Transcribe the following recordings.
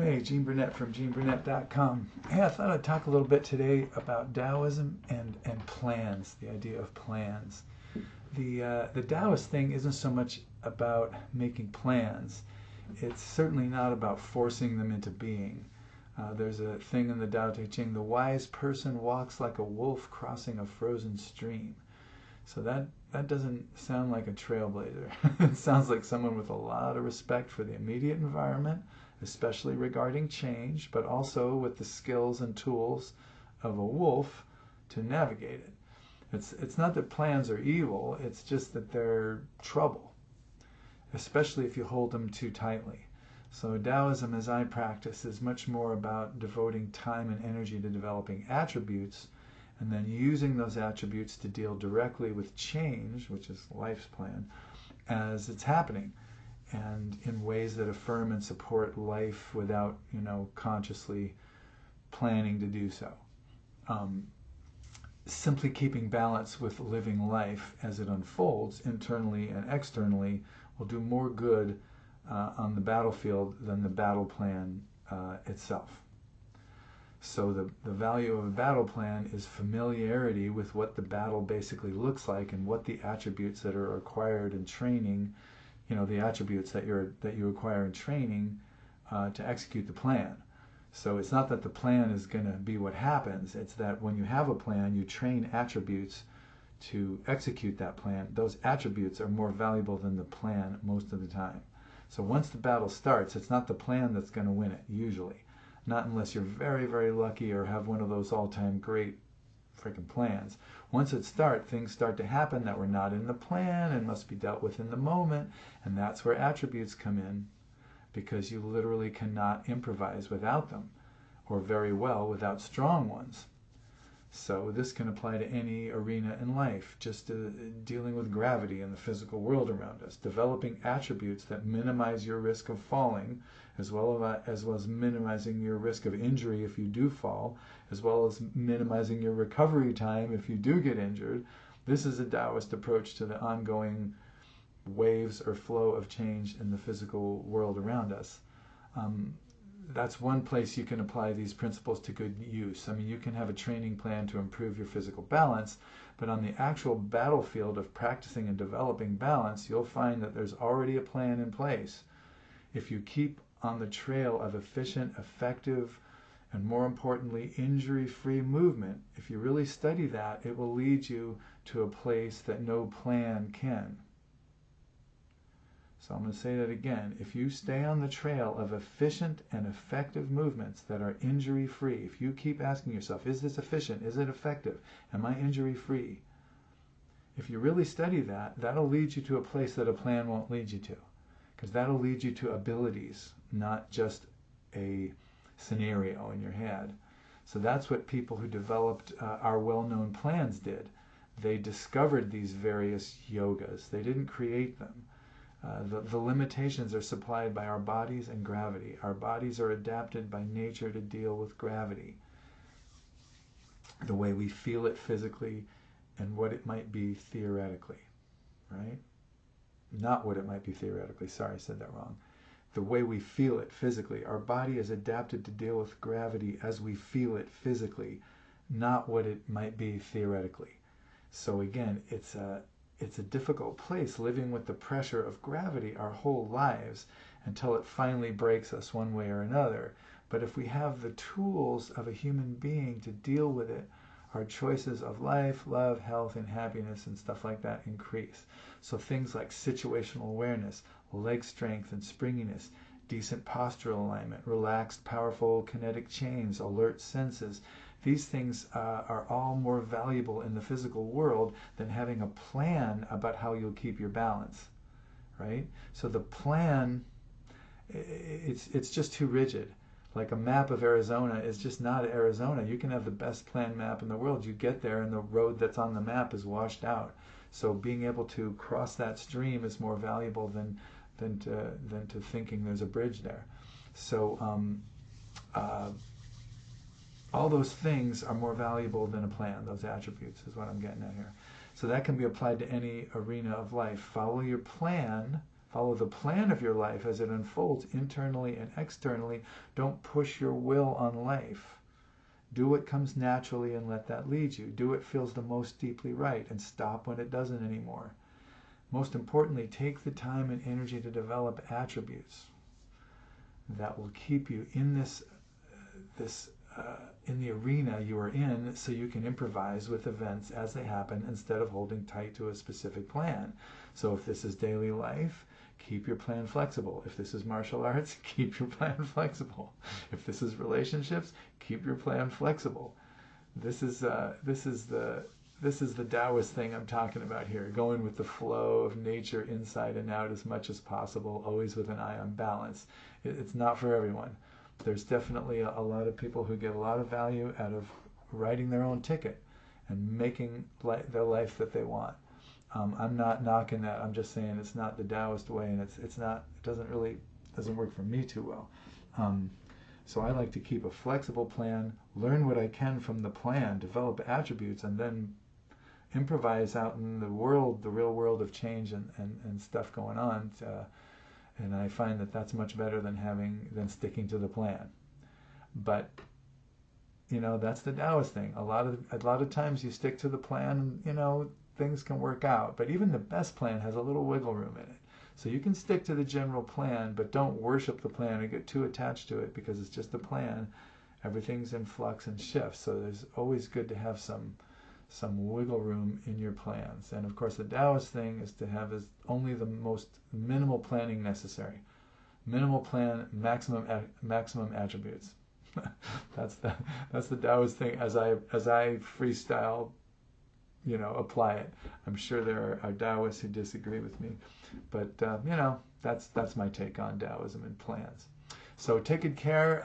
Hey, Gene Burnett from GeneBurnett.com. Hey, I thought I'd talk a little bit today about Taoism and plans, the idea of plans. The Taoist thing isn't so much about making plans. It's certainly not about forcing them into being. There's a thing in the Tao Te Ching, the wise person walks like a wolf crossing a frozen stream. So that doesn't sound like a trailblazer. It sounds like someone with a lot of respect for the immediate environment, especially regarding change, but also with the skills and tools of a wolf to navigate it. It's not that plans are evil, it's just that they're trouble, especially if you hold them too tightly. So Taoism, as I practice, is much more about devoting time and energy to developing attributes and then using those attributes to deal directly with change, which is life's plan, as it's happening, and in ways that affirm and support life without, consciously planning to do so. Simply keeping balance with living life as it unfolds internally and externally will do more good on the battlefield than the battle plan itself. So the value of a battle plan is familiarity with what the battle basically looks like and what the attributes that are required in training, the attributes that you acquire in training to execute the plan. So it's not that the plan is going to be what happens, it's that when you have a plan, you train attributes to execute that plan. Those attributes are more valuable than the plan most of the time. So once the battle starts, it's not the plan that's going to win it, usually. Not unless you're very, very lucky or have one of those all-time great freaking plans. Once it starts, things start to happen that were not in the plan and must be dealt with in the moment, and that's where attributes come in, because you literally cannot improvise without them, or very well without strong ones. So this can apply to any arena in life, just dealing with gravity in the physical world around us, developing attributes that minimize your risk of falling, as well as minimizing your risk of injury if you do fall, as well as minimizing your recovery time if you do get injured. This is a Taoist approach to the ongoing waves or flow of change in the physical world around us. That's one place you can apply these principles to good use. I mean, you can have a training plan to improve your physical balance, but on the actual battlefield of practicing and developing balance, you'll find that there's already a plan in place. If you keep on the trail of efficient, effective, and more importantly, injury-free movement, if you really study that, it will lead you to a place that no plan can. So I'm going to say that again. If you stay on the trail of efficient and effective movements that are injury-free, if you keep asking yourself, is this efficient? Is it effective? Am I injury-free? If you really study that, that'll lead you to a place that a plan won't lead you to. Because that'll lead you to abilities, not just a scenario in your head. So that's what people who developed our well-known plans did. They discovered these various yogas. They didn't create them. The limitations are supplied by our bodies and gravity. Our bodies are adapted by nature to deal with gravity. The way we feel it physically and what it might be theoretically, right? Not what it might be theoretically. Sorry, I said that wrong. The way we feel it physically. Our body is adapted to deal with gravity as we feel it physically, not what it might be theoretically. So again, it's a difficult place living with the pressure of gravity our whole lives until it finally breaks us one way or another. But if we have the tools of a human being to deal with it, our choices of life, love, health, and happiness and stuff like that increase. So things like situational awareness, leg strength and springiness, decent postural alignment, relaxed, powerful kinetic chains, alert senses, these things are all more valuable in the physical world than having a plan about how you'll keep your balance, right? So the plan, it's just too rigid. Like a map of Arizona is just not Arizona. You can have the best planned map in the world. You get there and the road that's on the map is washed out. So being able to cross that stream is more valuable than to thinking there's a bridge there. So all those things are more valuable than a plan. Those attributes is what I'm getting at here. So that can be applied to any arena of life. Follow your plan Follow the plan of your life as it unfolds internally and externally. Don't push your will on life. Do what comes naturally and let that lead you. Do what feels the most deeply right and stop when it doesn't anymore. Most importantly, take the time and energy to develop attributes that will keep you in in the arena you are in, so you can improvise with events as they happen instead of holding tight to a specific plan. So if this is daily life, keep your plan flexible. If this is martial arts, keep your plan flexible. If this is relationships, keep your plan flexible. This is the Taoist thing I'm talking about here, going with the flow of nature inside and out as much as possible, always with an eye on balance. It's not for everyone. There's definitely a lot of people who get a lot of value out of writing their own ticket and making their life that they want. I'm not knocking that. I'm just saying it's not the Taoist way, and it doesn't work for me too well. So I like to keep a flexible plan, learn what I can from the plan, develop attributes, and then improvise out in the world, the real world of change and stuff going on. And I find that that's much better than sticking to the plan. But that's the Taoist thing. A lot of times you stick to the plan, and things can work out. But even the best plan has a little wiggle room in it. So you can stick to the general plan, but don't worship the plan or get too attached to it because it's just a plan. Everything's in flux and shifts. So there's always good to have some wiggle room in your plans. And of course, the Taoist thing is to have only the most minimal planning necessary. Minimal plan, maximum attributes. that's the Taoist thing as I freestyle, apply it. I'm sure there are Taoists who disagree with me, but that's my take on Taoism and plans. So take good care.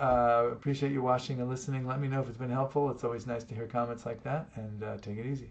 Appreciate you watching and listening. Let me know if it's been helpful. It's always nice to hear comments like that, and take it easy.